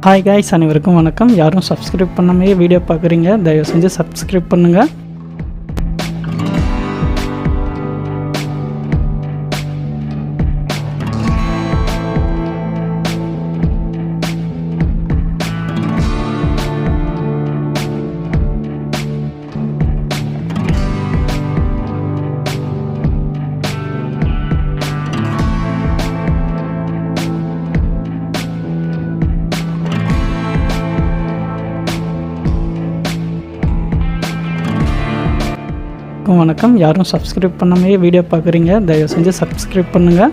Hi guys, அனைவருக்கும் வணக்கம். யாரும் சப்ஸ்கிரைப் பண்ணாமே வீடியோ பார்க்குறீங்க, தயவு செஞ்சு சப்ஸ்கிரைப் பண்ணுங்கள். வணக்கம். யாரும் சப்ஸ்கிரைப் பண்ணாமே வீடியோ பார்க்குறீங்க, தயவு செஞ்சு சப்ஸ்கிரைப் பண்ணுங்கள்.